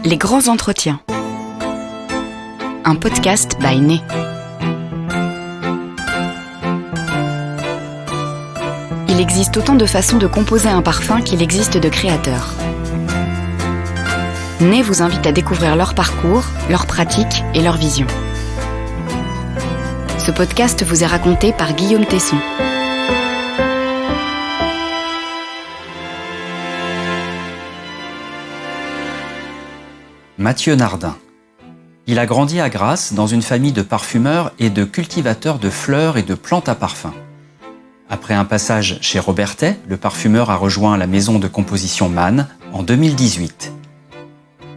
Les grands entretiens. Un podcast by Né. Il existe autant de façons de composer un parfum qu'il existe de créateurs. Né vous invite à découvrir leur parcours, leurs pratiques et leurs visions. Ce podcast vous est raconté par Guillaume Tesson. Mathieu Nardin. Il a grandi à Grasse dans une famille de parfumeurs et de cultivateurs de fleurs et de plantes à parfum. Après un passage chez Robertet, le parfumeur a rejoint la maison de composition Mann en 2018.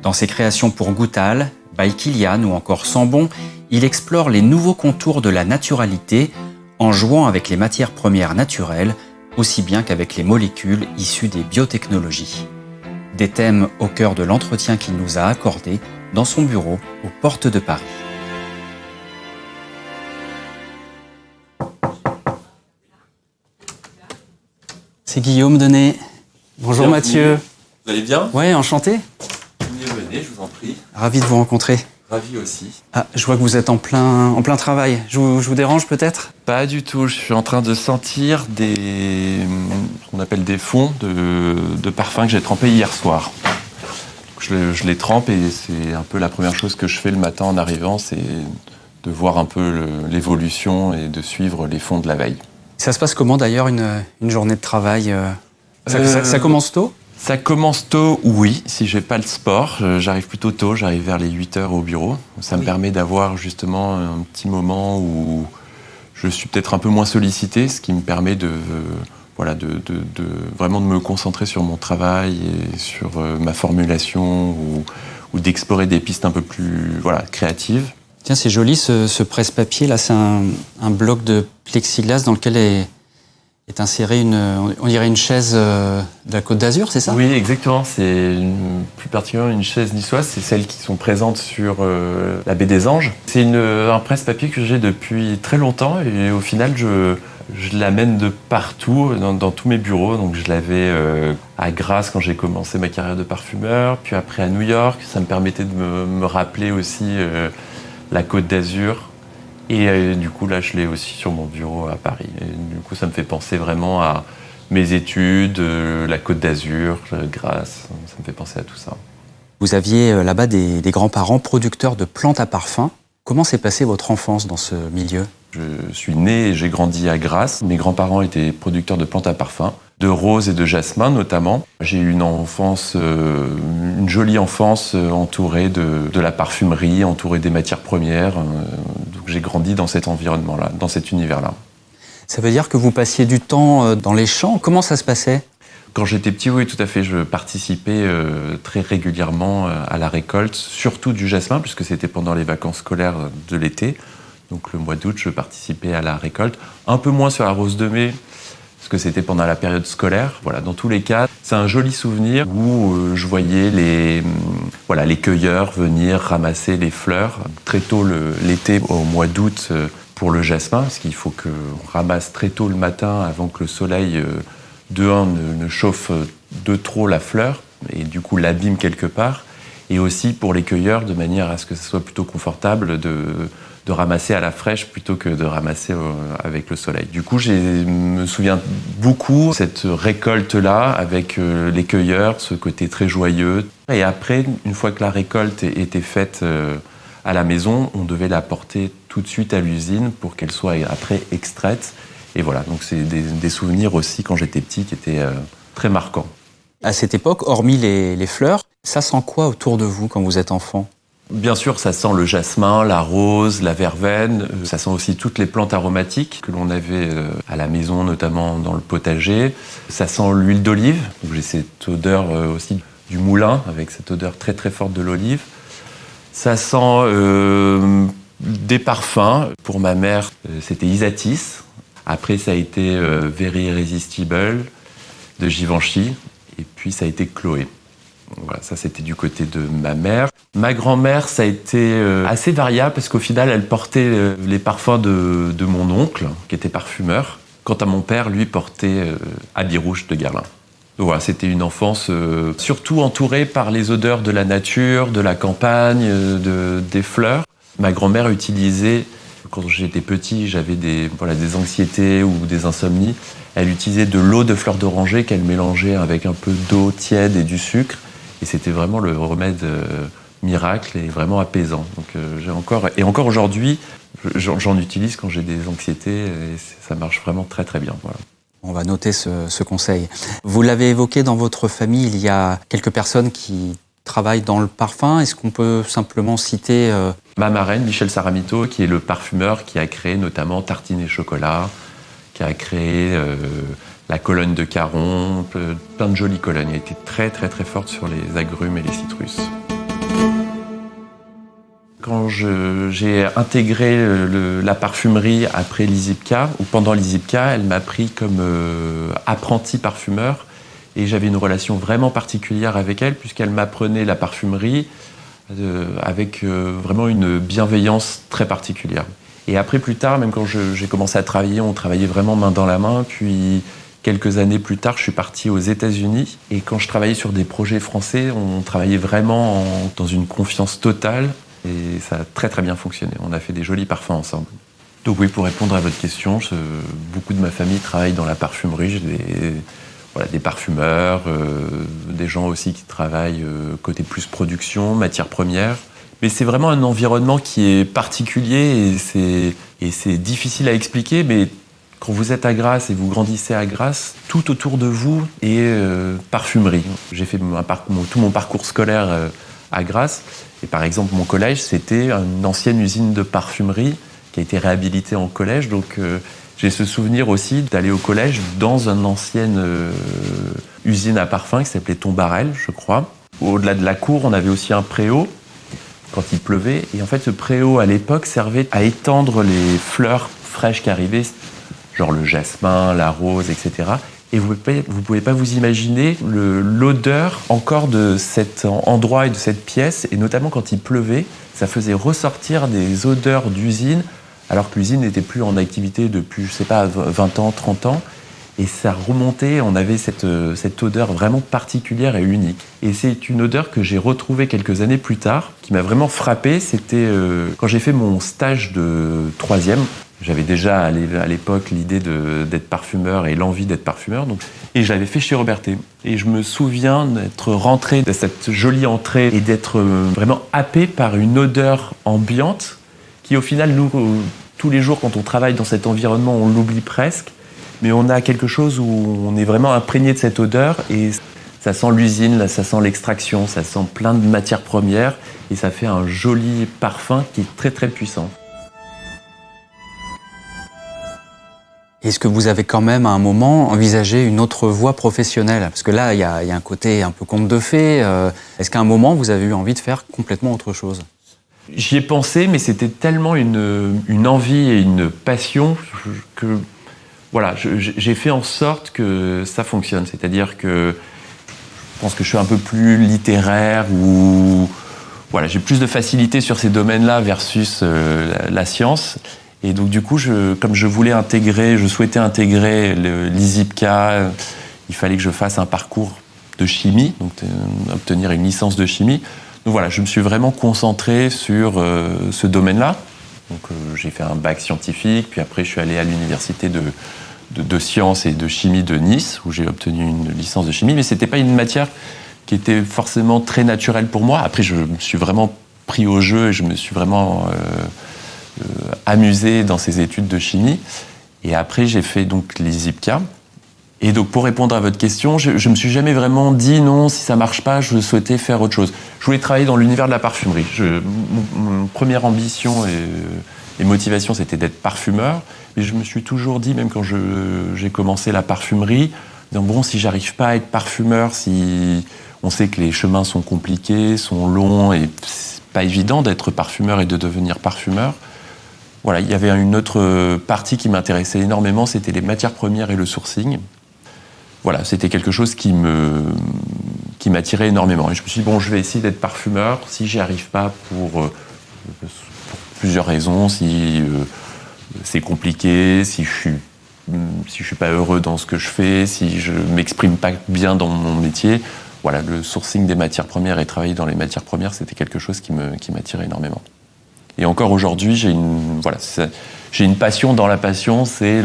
Dans ses créations pour Goutal, by Kilian ou encore Sambon, il explore les nouveaux contours de la naturalité en jouant avec les matières premières naturelles, aussi bien qu'avec les molécules issues des biotechnologies. Des thèmes au cœur de l'entretien qu'il nous a accordé dans son bureau aux portes de Paris. C'est Guillaume de Né. Bonjour Bienvenue. Mathieu. Vous allez bien? Ouais, enchanté. Venez, je vous en prie. Ravi de vous rencontrer. Ravi aussi. Ah, je vois que vous êtes en plein travail. Je vous dérange peut-être? Pas du tout, je suis en train de sentir ce qu'on appelle des fonds de parfum que j'ai trempé hier soir. Je les trempe et c'est un peu la première chose que je fais le matin en arrivant, c'est de voir un peu l'évolution et de suivre les fonds de la veille. Ça se passe comment d'ailleurs une journée de travail ça commence tôt? Ça commence tôt, oui, si j'ai pas le sport. J'arrive plutôt tôt, j'arrive vers les 8h au bureau. Ça me permet d'avoir justement un petit moment où je suis peut-être un peu moins sollicité, ce qui me permet de vraiment de me concentrer sur mon travail et sur ma formulation ou d'explorer des pistes un peu plus créatives. Tiens, c'est joli ce presse-papier, là, c'est un bloc de plexiglas dans lequel est insérée on dirait une chaise de la Côte d'Azur, c'est ça? Oui, exactement. C'est plus particulièrement une chaise niçoise, c'est celles qui sont présentes sur la baie des Anges. C'est un presse-papier que j'ai depuis très longtemps et au final, je l'amène de partout, dans tous mes bureaux. Donc je l'avais à Grasse quand j'ai commencé ma carrière de parfumeur, puis après à New York. Ça me permettait de me rappeler aussi la Côte d'Azur. Et du coup, là, je l'ai aussi sur mon bureau à Paris. Et du coup, ça me fait penser vraiment à mes études, la Côte d'Azur, Grasse. Ça me fait penser à tout ça. Vous aviez là-bas des grands-parents producteurs de plantes à parfum. Comment s'est passée votre enfance dans ce milieu? Je suis né et j'ai grandi à Grasse. Mes grands-parents étaient producteurs de plantes à parfum, de roses et de jasmin notamment. J'ai eu une jolie enfance entourée de la parfumerie, entourée des matières premières. Donc j'ai grandi dans cet environnement-là, dans cet univers-là. Ça veut dire que vous passiez du temps dans les champs? Comment ça se passait? Quand j'étais petit, oui, tout à fait. Je participais très régulièrement à la récolte, surtout du jasmin, puisque c'était pendant les vacances scolaires de l'été. Donc le mois d'août, je participais à la récolte. Un peu moins sur la rose de mai, parce que c'était pendant la période scolaire. Voilà, dans tous les cas, c'est un joli souvenir où je voyais les cueilleurs venir ramasser les fleurs. Très tôt l'été, au mois d'août, pour le jasmin, parce qu'il faut qu'on ramasse très tôt le matin avant que le soleil, ne chauffe de trop la fleur, et du coup l'abîme quelque part. Et aussi pour les cueilleurs, de manière à ce que ce soit plutôt confortable de ramasser à la fraîche plutôt que de ramasser avec le soleil. Du coup, je me souviens beaucoup de cette récolte-là avec les cueilleurs, ce côté très joyeux. Et après, une fois que la récolte était faite à la maison, on devait la porter tout de suite à l'usine pour qu'elle soit après extraite. Et voilà, donc c'est des souvenirs aussi quand j'étais petit qui étaient très marquants. À cette époque, hormis les fleurs, ça sent quoi autour de vous quand vous êtes enfant? Bien sûr, ça sent le jasmin, la rose, la verveine. Ça sent aussi toutes les plantes aromatiques que l'on avait à la maison, notamment dans le potager. Ça sent l'huile d'olive. Donc j'ai cette odeur aussi du moulin, avec cette odeur très très forte de l'olive. Ça sent des parfums. Pour ma mère, c'était Isatis. Après, ça a été Very Irresistible de Givenchy. Et puis, ça a été Chloé. Voilà, ça c'était du côté de ma mère. Ma grand-mère, ça a été assez variable parce qu'au final, elle portait les parfums de mon oncle, qui était parfumeur. Quant à mon père, lui portait Habit Rouge de Guerlain. Donc voilà, c'était une enfance surtout entourée par les odeurs de la nature, de la campagne, des fleurs. Ma grand-mère utilisait, quand j'étais petit, j'avais des anxiétés ou des insomnies. Elle utilisait de l'eau de fleurs d'oranger qu'elle mélangeait avec un peu d'eau tiède et du sucre. Et c'était vraiment le remède miracle et vraiment apaisant. Donc encore aujourd'hui, j'en utilise quand j'ai des anxiétés et ça marche vraiment très très bien. Voilà. On va noter ce conseil. Vous l'avez évoqué, dans votre famille, il y a quelques personnes qui travaillent dans le parfum. Est-ce qu'on peut simplement citer... Ma marraine, Michel Saramito, qui est le parfumeur qui a créé notamment Tartine et Chocolat, qui a créé la Cologne de Caron, plein de jolies colognes. Elle était très très très forte sur les agrumes et les citrus. Quand j'ai intégré la parfumerie après l'ISIPCA, ou pendant l'ISIPCA, elle m'a pris comme apprenti parfumeur. Et j'avais une relation vraiment particulière avec elle, puisqu'elle m'apprenait la parfumerie avec vraiment une bienveillance très particulière. Et après, plus tard, même quand j'ai commencé à travailler, on travaillait vraiment main dans la main. Puis quelques années plus tard, je suis parti aux États-Unis. Et quand je travaillais sur des projets français, on travaillait vraiment dans une confiance totale. Et ça a très très bien fonctionné. On a fait des jolis parfums ensemble. Donc oui, pour répondre à votre question, beaucoup de ma famille travaille dans la parfumerie. J'ai des parfumeurs, des gens aussi qui travaillent côté plus production, matières premières. Mais c'est vraiment un environnement qui est particulier et c'est difficile à expliquer. Mais quand vous êtes à Grasse et vous grandissez à Grasse, tout autour de vous est parfumerie. J'ai fait tout mon parcours scolaire à Grasse. Et par exemple, mon collège, c'était une ancienne usine de parfumerie qui a été réhabilitée en collège. Donc, j'ai ce souvenir aussi d'aller au collège dans une ancienne usine à parfum qui s'appelait Tombarel, je crois. Au-delà de la cour, on avait aussi un préau quand il pleuvait. Et en fait, ce préau, à l'époque, servait à étendre les fleurs fraîches qui arrivaient, genre le jasmin, la rose, etc. Et vous pouvez pas vous imaginer l'odeur encore de cet endroit et de cette pièce, et notamment quand il pleuvait, ça faisait ressortir des odeurs d'usine, alors que l'usine n'était plus en activité depuis, 20 ans, 30 ans, et ça remontait, on avait cette odeur vraiment particulière et unique. Et c'est une odeur que j'ai retrouvée quelques années plus tard, qui m'a vraiment frappé, c'était quand j'ai fait mon stage de 3e. J'avais déjà à l'époque l'idée d'être parfumeur et l'envie d'être parfumeur. Et je l'avais fait chez Robertet. Et je me souviens d'être rentré de cette jolie entrée et d'être vraiment happé par une odeur ambiante qui, au final, nous, tous les jours, quand on travaille dans cet environnement, on l'oublie presque. Mais on a quelque chose où on est vraiment imprégné de cette odeur et ça sent l'usine, là, ça sent l'extraction, ça sent plein de matières premières et ça fait un joli parfum qui est très très puissant. Est-ce que vous avez quand même, à un moment, envisagé une autre voie professionnelle ? Parce que là, il y a un côté un peu conte de fées. Est-ce qu'à un moment, vous avez eu envie de faire complètement autre chose ? J'y ai pensé, mais c'était tellement une envie et une passion que voilà, j'ai fait en sorte que ça fonctionne. C'est-à-dire que je pense que je suis un peu plus littéraire ou voilà, j'ai plus de facilité sur ces domaines-là versus la science. Et donc du coup, comme je souhaitais intégrer l'ISIPCA, il fallait que je fasse un parcours de chimie, donc obtenir une licence de chimie. Donc voilà, je me suis vraiment concentré sur ce domaine-là. Donc j'ai fait un bac scientifique, puis après je suis allé à l'université de sciences et de chimie de Nice, où j'ai obtenu une licence de chimie, mais c'était pas une matière qui était forcément très naturelle pour moi. Après, je me suis vraiment pris au jeu et je me suis vraiment amusé dans ces études de chimie. Et après, j'ai fait donc l'ISIPCA. Et donc, pour répondre à votre question, je me suis jamais vraiment dit non, si ça marche pas, je souhaitais faire autre chose. Je voulais travailler dans l'univers de la parfumerie. Mon première ambition et motivation, c'était d'être parfumeur. Mais je me suis toujours dit, même quand j'ai commencé la parfumerie, disant, bon, si j'arrive pas à être parfumeur, si on sait que les chemins sont compliqués, sont longs, et c'est pas évident d'être parfumeur et de devenir parfumeur. Voilà, il y avait une autre partie qui m'intéressait énormément, c'était les matières premières et le sourcing. Voilà, c'était quelque chose qui m'attirait énormément. Et je me suis dit, bon, je vais essayer d'être parfumeur. Si j'y arrive pas pour plusieurs raisons, si c'est compliqué, si je suis si je suis pas heureux dans ce que je fais, si je m'exprime pas bien dans mon métier, voilà, le sourcing des matières premières et travailler dans les matières premières, c'était quelque chose qui m'attirait énormément. Et encore aujourd'hui, j'ai une passion dans la passion, c'est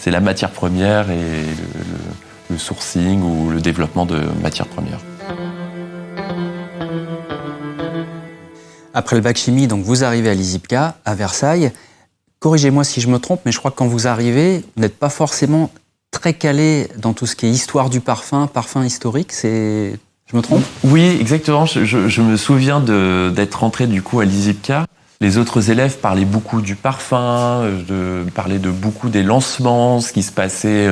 la matière première et le sourcing ou le développement de matières premières. Après le bac chimie, donc vous arrivez à l'ISIPCA, à Versailles. Corrigez-moi si je me trompe, mais je crois que quand vous arrivez, vous n'êtes pas forcément très calé dans tout ce qui est histoire du parfum historique. Je me trompe ? Oui, exactement. Je me souviens d'être rentré du coup à l'ISIPCA. Les autres élèves parlaient beaucoup du parfum, parlaient de beaucoup des lancements, ce qui se passait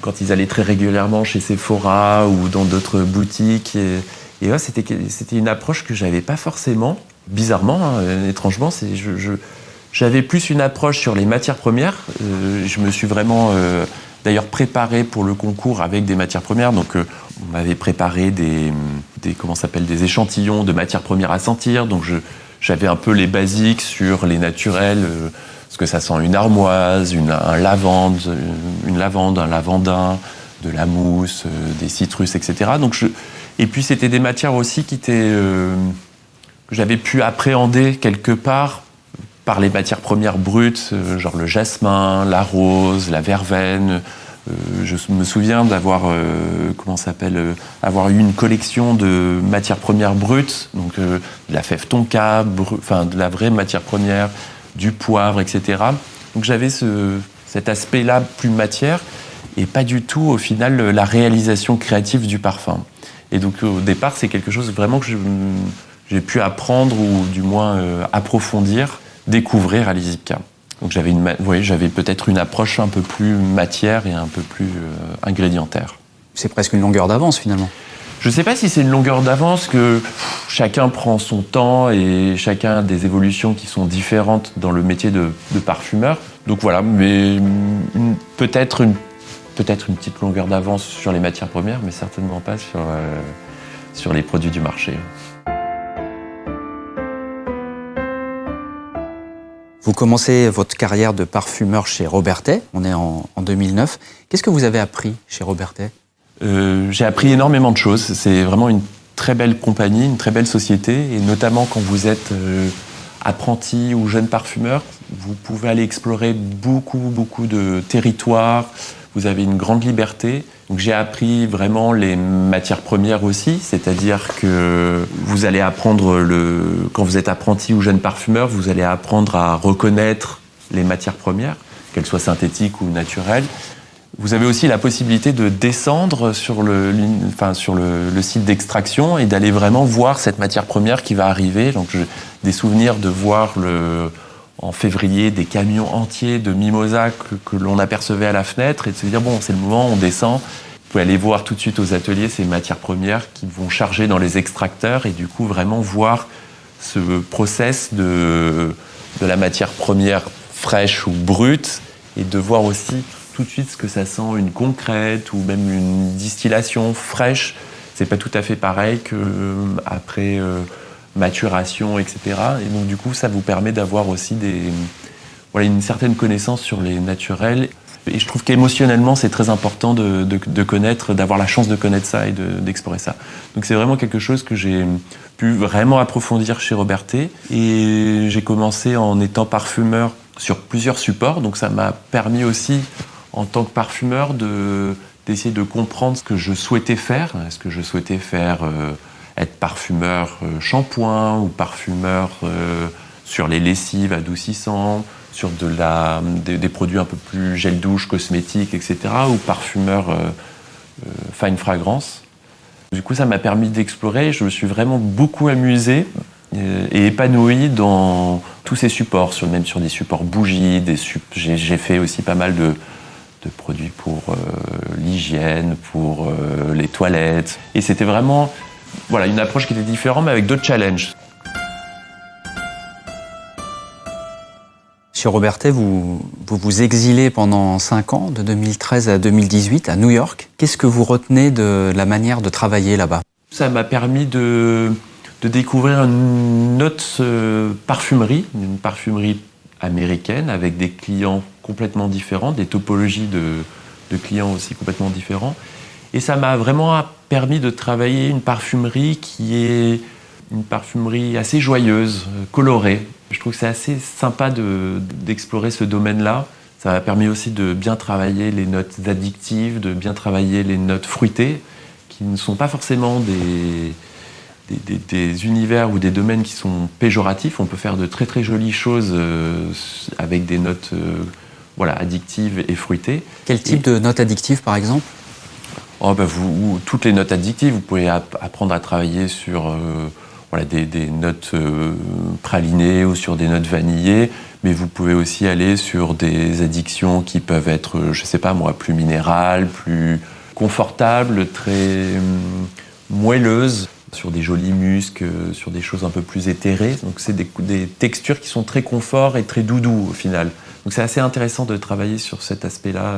quand ils allaient très régulièrement chez Sephora ou dans d'autres boutiques. Et ouais, c'était une approche que j'avais pas forcément, bizarrement, hein, étrangement. J'avais plus une approche sur les matières premières. Je me suis vraiment d'ailleurs préparé pour le concours avec des matières premières. Donc on m'avait préparé des échantillons de matières premières à sentir. Donc j'avais un peu les basiques sur les naturels, ce que ça sent une armoise, une lavande, un lavandin, de la mousse, des citrus, etc. Et puis c'était des matières aussi que j'avais pu appréhender quelque part par les matières premières brutes, genre le jasmin, la rose, la verveine. Je me souviens d'avoir avoir eu une collection de matières premières brutes, donc de la fève tonka, de la vraie matière première, du poivre, etc. Donc j'avais cet aspect-là plus matière et pas du tout au final la réalisation créative du parfum. Et donc au départ c'est quelque chose vraiment que j'ai pu apprendre ou du moins approfondir, découvrir à l'ISIPCA. Donc j'avais peut-être une approche un peu plus matière et un peu plus ingrédientaire. C'est presque une longueur d'avance finalement. Je ne sais pas si c'est une longueur d'avance, que chacun prend son temps et chacun a des évolutions qui sont différentes dans le métier de parfumeur. Donc voilà, mais peut-être une petite longueur d'avance sur les matières premières, mais certainement pas sur les produits du marché. Vous commencez votre carrière de parfumeur chez Robertet, on est en 2009. Qu'est-ce que vous avez appris chez Robertet ? J'ai appris énormément de choses. C'est vraiment une très belle compagnie, une très belle société. Et notamment quand vous êtes apprenti ou jeune parfumeur, vous pouvez aller explorer beaucoup de territoires. Vous avez une grande liberté. Donc j'ai appris vraiment les matières premières aussi, c'est-à-dire que vous allez apprendre, quand vous êtes apprenti ou jeune parfumeur, vous allez apprendre à reconnaître les matières premières, qu'elles soient synthétiques ou naturelles. Vous avez aussi la possibilité de descendre sur le site d'extraction et d'aller vraiment voir cette matière première qui va arriver. Donc des souvenirs de voir en février des camions entiers de mimosa que l'on apercevait à la fenêtre et de se dire bon, c'est le moment, on descend. Vous pouvez aller voir tout de suite aux ateliers ces matières premières qui vont charger dans les extracteurs et du coup vraiment voir ce process de la matière première fraîche ou brute et de voir aussi tout de suite ce que ça sent, une concrète ou même une distillation fraîche. C'est pas tout à fait pareil qu'après maturation, etc. Et donc du coup, ça vous permet d'avoir aussi une certaine connaissance sur les naturels. Et je trouve qu'émotionnellement, c'est très important de connaître, d'avoir la chance de connaître ça et d'explorer ça. Donc c'est vraiment quelque chose que j'ai pu vraiment approfondir chez Robertet. Et j'ai commencé en étant parfumeur sur plusieurs supports. Donc ça m'a permis aussi, en tant que parfumeur, d'essayer de comprendre ce que je souhaitais faire. Est-ce que je souhaitais être parfumeur shampoing ou parfumeur sur les lessives adoucissants, sur des produits un peu plus gel douche, cosmétiques, etc. ou parfumeur fine fragrance. Du coup, ça m'a permis d'explorer. Je me suis vraiment beaucoup amusé et épanoui dans tous ces supports, même sur des supports bougies. J'ai fait aussi pas mal de produits pour l'hygiène, pour les toilettes. Et c'était vraiment une approche qui était différente, mais avec d'autres challenges. Chez Robertet, vous exilez pendant 5 ans, de 2013 à 2018, à New York. Qu'est-ce que vous retenez de la manière de travailler là-bas ? Ça m'a permis de découvrir une autre parfumerie, une parfumerie américaine, avec des clients complètement différents, des topologies de clients aussi complètement différents. Et ça m'a vraiment permis de travailler une parfumerie qui est une parfumerie assez joyeuse, colorée. Je trouve que c'est assez sympa d'explorer ce domaine-là. Ça m'a permis aussi de bien travailler les notes addictives, de bien travailler les notes fruitées, qui ne sont pas forcément des univers ou des domaines qui sont péjoratifs. On peut faire de très très jolies choses avec des notes addictives et fruitées. Quel type de notes addictives, par exemple ? Toutes les notes addictives, vous pouvez apprendre à travailler sur des notes pralinées ou sur des notes vanillées, mais vous pouvez aussi aller sur des addictions qui peuvent être, plus minérales, plus confortables, très moelleuses, sur des jolis muscs, sur des choses un peu plus éthérées. Donc c'est des textures qui sont très confort et très doudou au final. Donc c'est assez intéressant de travailler sur cet aspect-là,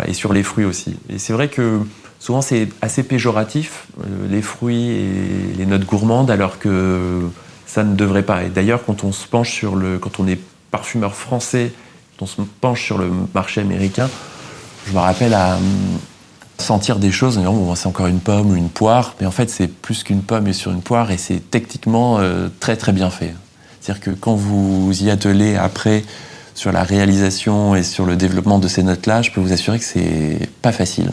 et sur les fruits aussi. Et c'est vrai que souvent c'est assez péjoratif, les fruits et les notes gourmandes, alors que ça ne devrait pas. Et d'ailleurs, quand on est parfumeur français, quand on se penche sur le marché américain, je me rappelle à sentir des choses, en disant, c'est encore une pomme ou une poire, mais en fait c'est plus qu'une pomme et sur une poire, et c'est techniquement très très bien fait. C'est-à-dire que quand vous y attelez après sur la réalisation et sur le développement de ces notes-là, je peux vous assurer que c'est pas facile.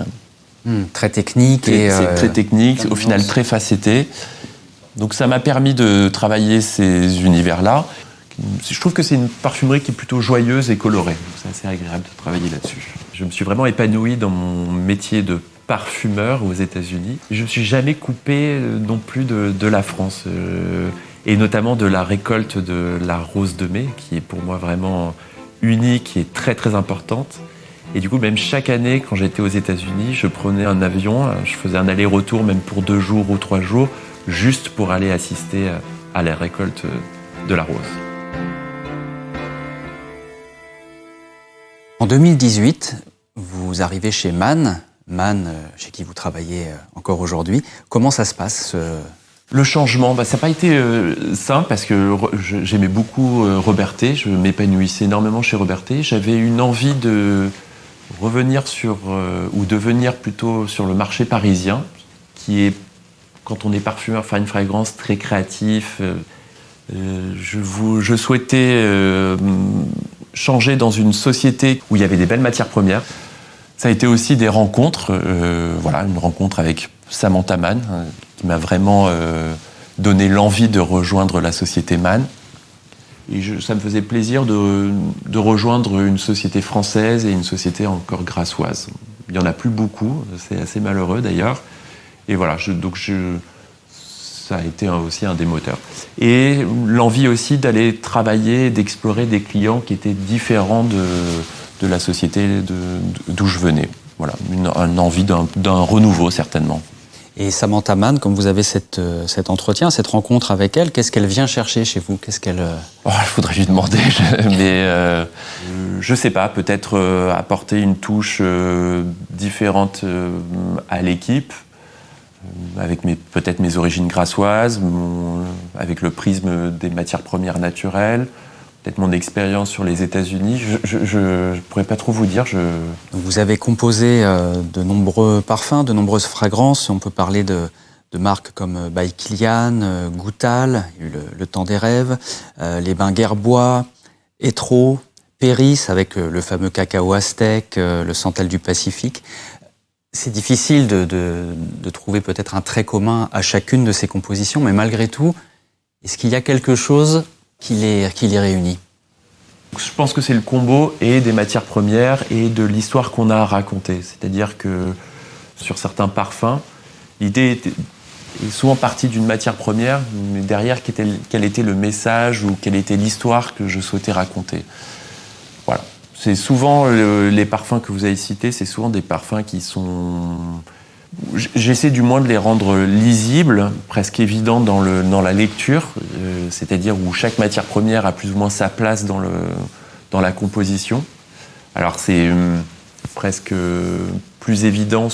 Très technique. C'est très technique, au final très facetté. Donc ça m'a permis de travailler ces univers-là. Je trouve que c'est une parfumerie qui est plutôt joyeuse et colorée. C'est assez agréable de travailler là-dessus. Je me suis vraiment épanoui dans mon métier de parfumeur aux États-Unis. Je ne me suis jamais coupé non plus de la France, et notamment de la récolte de la rose de mai, qui est pour moi vraiment unique et très très importante. Et du coup, même chaque année, quand j'étais aux États-Unis, je prenais un avion, je faisais un aller-retour, même pour 2 jours ou 3 jours, juste pour aller assister à la récolte de la rose. En 2018, vous arrivez chez Mann, chez qui vous travaillez encore aujourd'hui. Comment ça se passe Le changement, ça n'a pas été simple parce que j'aimais beaucoup Robertet, je m'épanouissais énormément chez Robertet. J'avais une envie de revenir ou de venir plutôt sur le marché parisien, qui est, quand on est parfumeur, faire une fragrance très créatif. Je souhaitais changer dans une société où il y avait des belles matières premières. Ça a été aussi des rencontres, une rencontre avec Samantha Mann, qui m'a vraiment donné l'envie de rejoindre la société Mann. Et ça me faisait plaisir de rejoindre une société française et une société encore grassoise. Il n'y en a plus beaucoup, c'est assez malheureux d'ailleurs. Et voilà, ça a été aussi un des moteurs. Et l'envie aussi d'aller travailler, d'explorer des clients qui étaient différents de la société d'où je venais. Voilà, une envie d'un renouveau certainement. Et Samantha Mann, comme vous avez cet entretien, cette rencontre avec elle, qu'est-ce qu'elle vient chercher chez vous ? Il faudrait lui demander, mais je sais pas, peut-être apporter une touche différente à l'équipe, avec peut-être mes origines grassoises, avec le prisme des matières premières naturelles, peut-être mon expérience sur les États-Unis. Je pourrais pas trop vous dire. Vous avez composé de nombreux parfums, de nombreuses fragrances. On peut parler de marques comme By Kilian, Goutal, le Temps des Rêves, les Bains Guerbois, Etro, Péris avec le fameux cacao aztèque, le Santal du Pacifique. C'est difficile de trouver peut-être un trait commun à chacune de ces compositions, mais malgré tout, est-ce qu'il y a quelque chose qui les réunit ? Je pense que c'est le combo et des matières premières et de l'histoire qu'on a à raconter. C'est-à-dire que sur certains parfums, l'idée est souvent partie d'une matière première, mais derrière, quel était le message ou quelle était l'histoire que je souhaitais raconter. Voilà. C'est souvent les parfums que vous avez cités, c'est souvent des parfums qui sont... J'essaie du moins de les rendre lisibles, presque évidents dans la lecture, c'est-à-dire où chaque matière première a plus ou moins sa place dans la composition. Alors c'est presque plus évident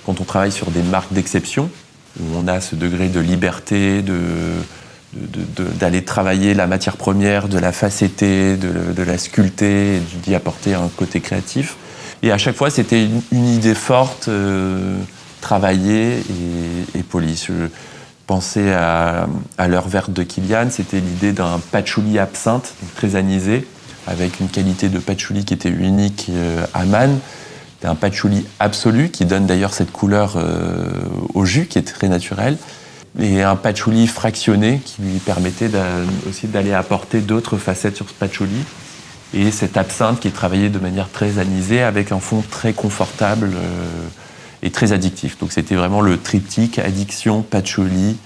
quand on travaille sur des marques d'exception, où on a ce degré de liberté, d'aller travailler la matière première, de la facetter, de la sculpter, et d'y apporter un côté créatif. Et à chaque fois, c'était une idée forte, travaillée et polie. Je pensais à l'heure verte de Kilian, c'était l'idée d'un patchouli absinthe, donc très anisé, avec une qualité de patchouli qui était unique à Man. C'était un patchouli absolu qui donne d'ailleurs cette couleur au jus qui est très naturelle. Et un patchouli fractionné qui lui permettait aussi d'aller apporter d'autres facettes sur ce patchouli. Et cet absinthe qui est travaillé de manière très anisée avec un fond très confortable et très addictif. Donc c'était vraiment le triptyque addiction, patchouli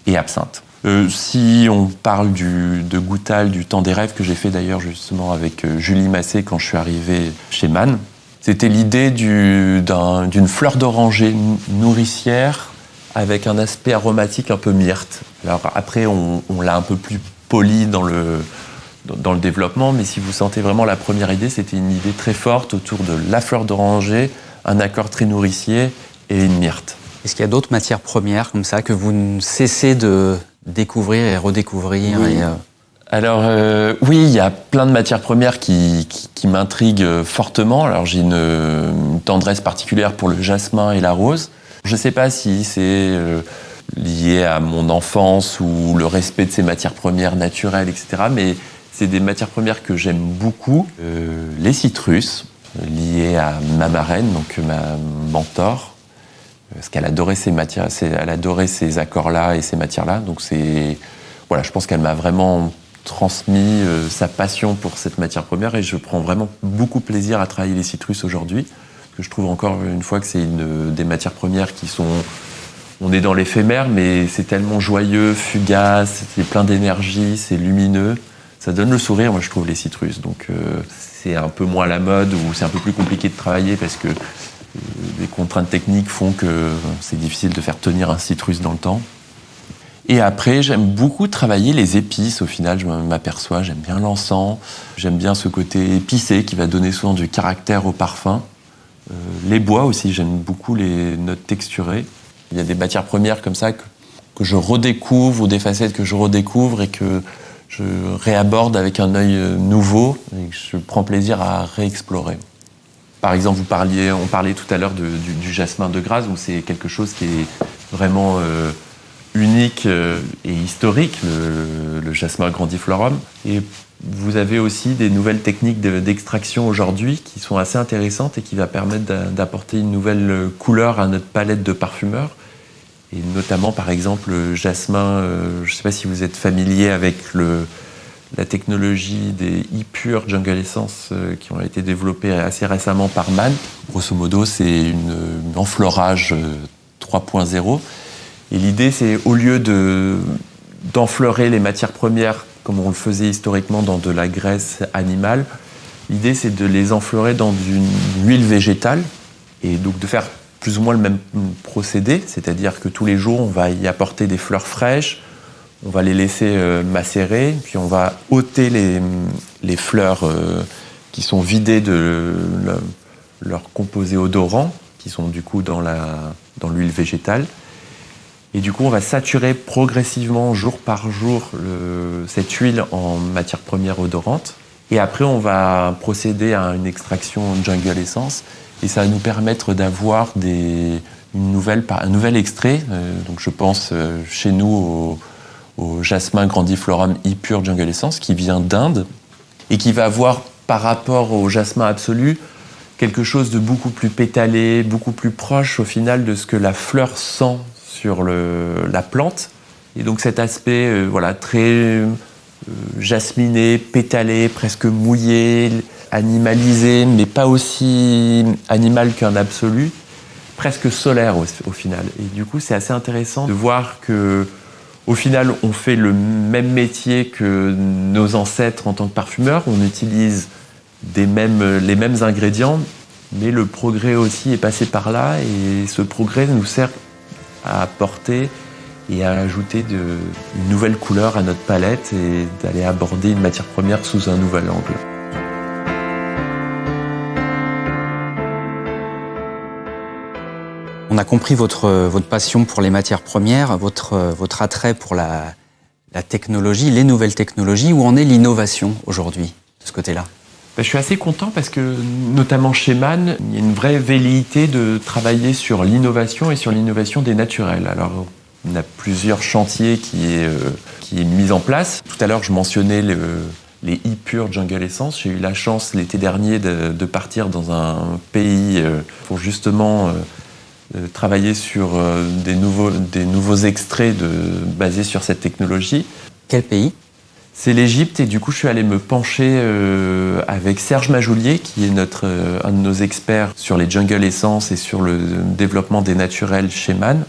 et absinthe. Si on parle de Goutal, du temps des rêves que j'ai fait d'ailleurs justement avec Julie Massé quand je suis arrivé chez Man, c'était l'idée d'une fleur d'oranger nourricière avec un aspect aromatique un peu myrte. Alors après, on l'a un peu plus poli dans le développement, mais si vous sentez vraiment la première idée, c'était une idée très forte autour de la fleur d'oranger, un accord très nourricier et une myrte. Est-ce qu'il y a d'autres matières premières comme ça que vous ne cessez de découvrir et redécouvrir? Oui. Alors oui, il y a plein de matières premières qui m'intriguent fortement. Alors j'ai une tendresse particulière pour le jasmin et la rose. Je ne sais pas si c'est lié à mon enfance ou le respect de ces matières premières naturelles, etc. Mais c'est des matières premières que j'aime beaucoup. Les citrus, liés à ma marraine, donc ma mentor, parce qu'elle adorait ces matières, elle adorait ces accords-là et ces matières-là. Donc voilà, je pense qu'elle m'a vraiment transmis sa passion pour cette matière première et je prends vraiment beaucoup plaisir à travailler les citrus aujourd'hui. Que je trouve encore une fois que c'est des matières premières qui sont... On est dans l'éphémère, mais c'est tellement joyeux, fugace, c'est plein d'énergie, c'est lumineux. Ça donne le sourire, moi je trouve, les citrus. Donc c'est un peu moins à la mode ou c'est un peu plus compliqué de travailler parce que les contraintes techniques font que c'est difficile de faire tenir un citrus dans le temps. Et après, j'aime beaucoup travailler les épices. Au final, je m'aperçois, j'aime bien l'encens, j'aime bien ce côté épicé qui va donner souvent du caractère au parfum. Les bois aussi, j'aime beaucoup les notes texturées. Il y a des matières premières comme ça que je redécouvre ou des facettes que je redécouvre et que je réaborde avec un œil nouveau et que je prends plaisir à réexplorer. Par exemple, on parlait tout à l'heure du jasmin de Grasse, où c'est quelque chose qui est vraiment unique et historique, le jasmin grandiflorum. Et vous avez aussi des nouvelles techniques d'extraction aujourd'hui qui sont assez intéressantes et qui va permettre d'apporter une nouvelle couleur à notre palette de parfumeurs. Et notamment, par exemple, le jasmin, je ne sais pas si vous êtes familier avec la technologie des e-pure Jungle Essence qui ont été développées assez récemment par Man. Grosso modo, c'est un enfleurage 3.0. Et l'idée, c'est au lieu d'enfleurer les matières premières comme on le faisait historiquement dans de la graisse animale, l'idée, c'est de les enfleurer dans une huile végétale et donc de faire plus ou moins le même procédé, c'est-à-dire que tous les jours, on va y apporter des fleurs fraîches, on va les laisser macérer, puis on va ôter les fleurs qui sont vidées de leurs composés odorants, qui sont du coup dans l'huile végétale. Et du coup, on va saturer progressivement, jour par jour, cette huile en matière première odorante. Et après, on va procéder à une extraction Jungle Essence. Et ça va nous permettre d'avoir un nouvel extrait. Donc je pense chez nous au jasmin grandiflorum e-pure Jungle Essence, qui vient d'Inde, et qui va avoir, par rapport au jasmin absolu, quelque chose de beaucoup plus pétalé, beaucoup plus proche au final de ce que la fleur sent sur la plante. Et donc cet aspect très jasminé, pétalé, presque mouillé, animalisé, mais pas aussi animal qu'un absolu, presque solaire au final. Et du coup, c'est assez intéressant de voir que, au final, on fait le même métier que nos ancêtres en tant que parfumeurs. On utilise les mêmes ingrédients, mais le progrès aussi est passé par là, et ce progrès nous sert à apporter et à ajouter une nouvelle couleur à notre palette et d'aller aborder une matière première sous un nouvel angle. On a compris votre passion pour les matières premières, votre attrait pour la la technologie, les nouvelles technologies. Où en est l'innovation aujourd'hui, de ce côté-là ? Je suis assez content parce que, notamment chez Man, il y a une vraie velléité de travailler sur l'innovation et sur l'innovation des naturels. Alors, on a plusieurs chantiers qui est mis en place. Tout à l'heure, je mentionnais les e-Pure Jungle Essence. J'ai eu la chance l'été dernier de partir dans un pays pour justement travailler sur des nouveaux extraits basés sur cette technologie. Quel pays ? C'est l'Égypte et du coup je suis allé me pencher avec Serge Majoulier qui est un de nos experts sur les Jungle Essence et sur le développement des naturels chez Man.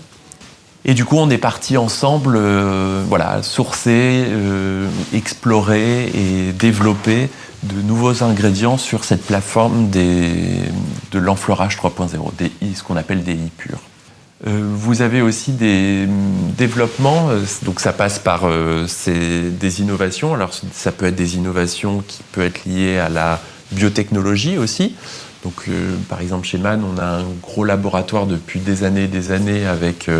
Et du coup on est partis ensemble sourcer, explorer et développer de nouveaux ingrédients sur cette plateforme de l'enfleurage 3.0, ce qu'on appelle des e-Pure. Vous avez aussi des développements, donc ça passe par des innovations. Alors ça peut être des innovations qui peuvent être liées à la biotechnologie aussi. Donc par exemple chez Man, on a un gros laboratoire depuis des années avec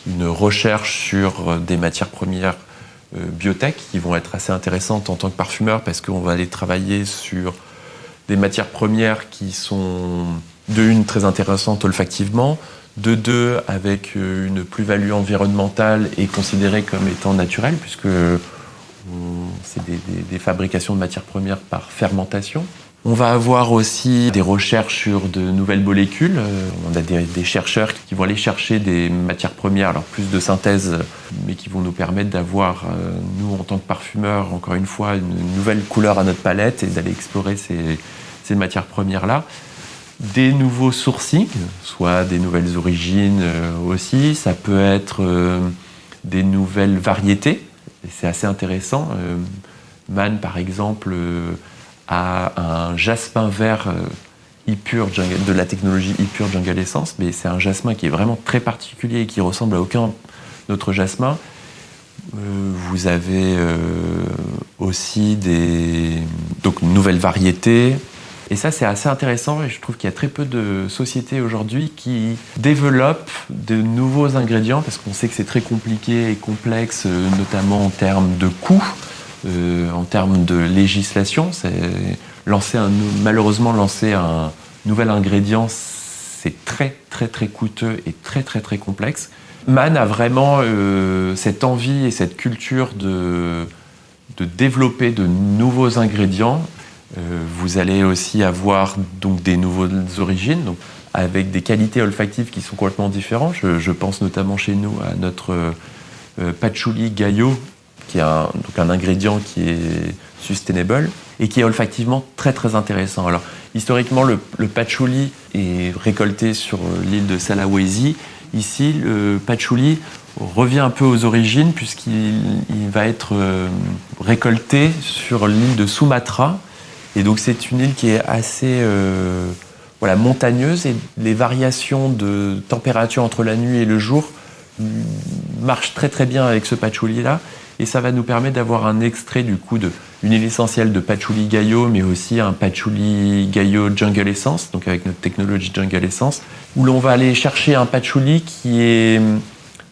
une recherche sur des matières premières biotech qui vont être assez intéressantes en tant que parfumeur parce qu'on va aller travailler sur des matières premières qui sont de une très intéressantes olfactivement, de deux avec une plus-value environnementale et considérée comme étant naturelle puisque c'est des fabrications de matières premières par fermentation. On va avoir aussi des recherches sur de nouvelles molécules. On a des chercheurs qui vont aller chercher des matières premières, alors plus de synthèse, mais qui vont nous permettre d'avoir, nous en tant que parfumeurs, encore une fois, une nouvelle couleur à notre palette et d'aller explorer ces matières premières-là. Des nouveaux sourcings, soit des nouvelles origines aussi. Ça peut être des nouvelles variétés. Et c'est assez intéressant. Man, par exemple, a un jasmin vert e-Pure de la technologie e-Pure Jungle Essence, mais c'est un jasmin qui est vraiment très particulier et qui ressemble à aucun autre jasmin. Vous avez aussi donc une nouvelle variété. Et ça, c'est assez intéressant et je trouve qu'il y a très peu de sociétés aujourd'hui qui développent de nouveaux ingrédients parce qu'on sait que c'est très compliqué et complexe, notamment en termes de coûts. En termes de législation, malheureusement lancer un nouvel ingrédient, c'est très très très coûteux et très très très complexe. Man a vraiment cette envie et cette culture de développer de nouveaux ingrédients. Vous allez aussi avoir donc des nouvelles origines, donc avec des qualités olfactives qui sont complètement différentes. Je pense notamment chez nous à notre patchouli Gayo, qui est un ingrédient qui est sustainable et qui est olfactivement très très intéressant. Alors historiquement le patchouli est récolté sur l'île de Sulawesi. Ici le patchouli revient un peu aux origines puisqu'il va être récolté sur l'île de Sumatra et donc c'est une île qui est assez montagneuse et les variations de température entre la nuit et le jour marchent très très bien avec ce patchouli là. Et ça va nous permettre d'avoir un extrait du coup d'une huile essentielle de patchouli Gayo, mais aussi un patchouli Gayo Jungle Essence, donc avec notre technologie Jungle Essence, où l'on va aller chercher un patchouli qui est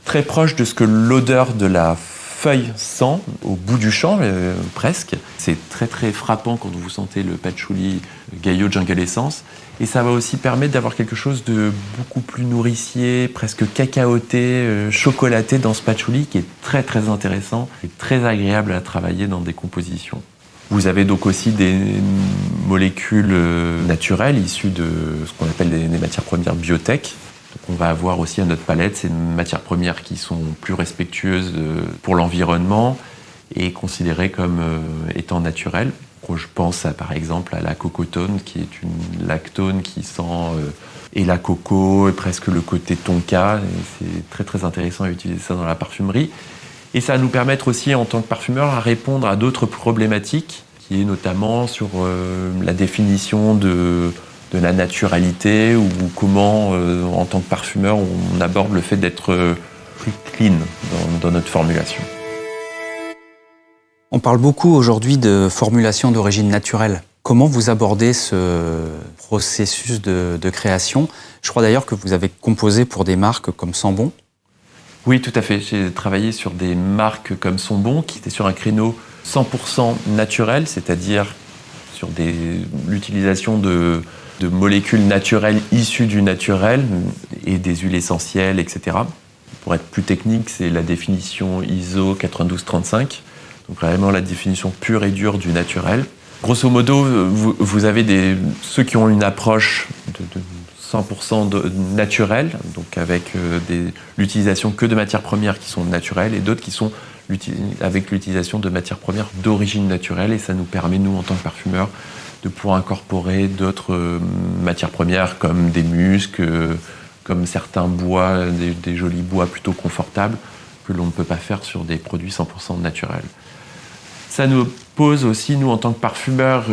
très proche de ce que l'odeur de la feuille sent au bout du champ, presque. C'est très très frappant quand vous sentez le patchouli Gayo Jungle Essence. Et ça va aussi permettre d'avoir quelque chose de beaucoup plus nourricier, presque cacaoté, chocolaté dans ce patchouli qui est très très intéressant et très agréable à travailler dans des compositions. Vous avez donc aussi des molécules naturelles issues de ce qu'on appelle des matières premières biotech. Donc on va avoir aussi à notre palette ces matières premières qui sont plus respectueuses pour l'environnement et considérées comme étant naturelles. Je pense par exemple à la cocotone, qui est une lactone qui sent et la coco, et presque le côté tonka. Et c'est très très intéressant à utiliser ça dans la parfumerie. Et ça va nous permettre aussi, en tant que parfumeur, à répondre à d'autres problématiques, qui est notamment sur la définition de la naturalité ou comment, en tant que parfumeur, on aborde le fait d'être plus clean dans notre formulation. On parle beaucoup aujourd'hui de formulation d'origine naturelle. Comment vous abordez ce processus de création ? Je crois d'ailleurs que vous avez composé pour des marques comme Sambon. Oui, tout à fait. J'ai travaillé sur des marques comme Sonbon, qui étaient sur un créneau 100% naturel, c'est-à-dire sur l'utilisation de molécules naturelles issues du naturel et des huiles essentielles, etc. Pour être plus technique, c'est la définition ISO 9235, donc vraiment la définition pure et dure du naturel. Grosso modo, vous avez ceux qui ont une approche de 100% naturelle, donc avec l'utilisation que de matières premières qui sont naturelles, et d'autres qui sont avec l'utilisation de matières premières d'origine naturelle, et ça nous permet, nous, en tant que parfumeurs, de pouvoir incorporer d'autres matières premières comme des muscs, comme certains bois, des jolis bois plutôt confortables que l'on ne peut pas faire sur des produits 100% naturels. Ça nous pose aussi, nous, en tant que parfumeurs,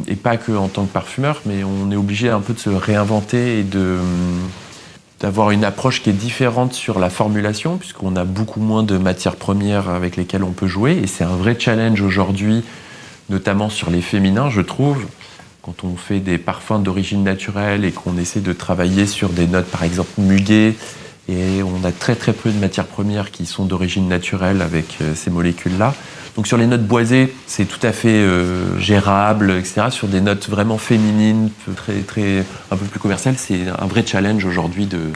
et pas que en tant que parfumeurs, mais on est obligé un peu de se réinventer et d'avoir une approche qui est différente sur la formulation, puisqu'on a beaucoup moins de matières premières avec lesquelles on peut jouer, et c'est un vrai challenge aujourd'hui, notamment sur les féminins, je trouve. Quand on fait des parfums d'origine naturelle et qu'on essaie de travailler sur des notes, par exemple, muguet, et on a très très peu de matières premières qui sont d'origine naturelle avec ces molécules-là. Donc sur les notes boisées, c'est tout à fait gérable, etc. Sur des notes vraiment féminines, un peu plus commerciales, c'est un vrai challenge aujourd'hui de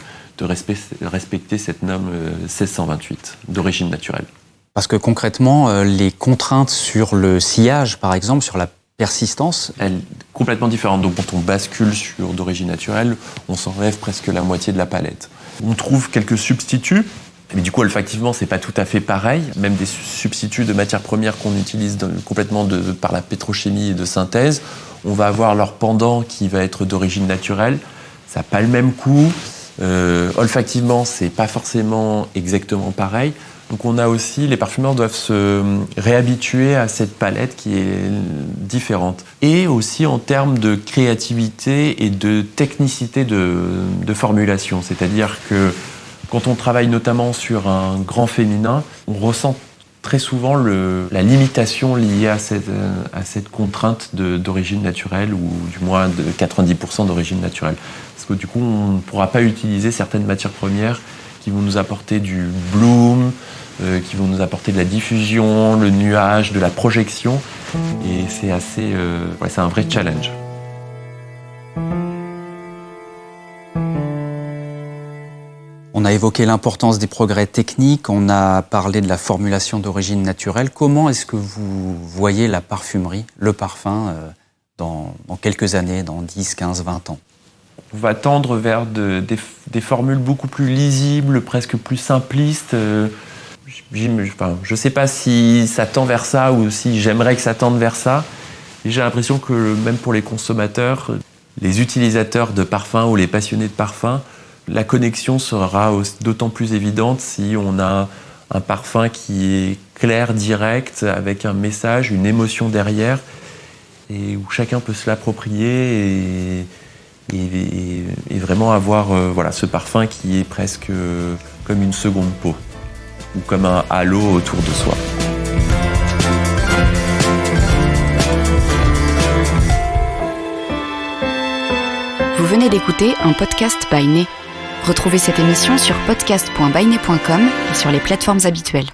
respecter cette norme 1628 d'origine naturelle. Parce que concrètement, les contraintes sur le sillage, par exemple, sur la persistance, elle est complètement différente. Donc quand on bascule sur d'origine naturelle, on s'enlève presque la moitié de la palette. On trouve quelques substituts, mais du coup olfactivement c'est pas tout à fait pareil. Même des substituts de matières premières qu'on utilise complètement par la pétrochimie de synthèse, on va avoir leur pendant qui va être d'origine naturelle. Ça n'a pas le même goût. Olfactivement c'est pas forcément exactement pareil. Donc on a aussi, les parfumeurs doivent se réhabituer à cette palette qui est différente. Et aussi en termes de créativité et de technicité de formulation. C'est-à-dire que quand on travaille notamment sur un grand féminin, on ressent très souvent la limitation liée à cette contrainte d'origine naturelle, ou du moins de 90% d'origine naturelle. Parce que du coup, on ne pourra pas utiliser certaines matières premières qui vont nous apporter du bloom, qui vont nous apporter de la diffusion, le nuage, de la projection. Et c'est c'est un vrai challenge. On a évoqué l'importance des progrès techniques, on a parlé de la formulation d'origine naturelle. Comment est-ce que vous voyez la parfumerie, le parfum, dans quelques années, dans 10, 15, 20 ans ? On va tendre vers des formules beaucoup plus lisibles, presque plus simplistes. Je ne sais pas si ça tend vers ça ou si j'aimerais que ça tende vers ça. Et j'ai l'impression que même pour les consommateurs, les utilisateurs de parfums ou les passionnés de parfums, la connexion sera d'autant plus évidente si on a un parfum qui est clair, direct, avec un message, une émotion derrière, et où chacun peut se l'approprier et vraiment avoir ce parfum qui est presque comme une seconde peau, ou comme un halo autour de soi. Vous venez d'écouter un podcast by Né. Retrouvez cette émission sur podcast.byné.com et sur les plateformes habituelles.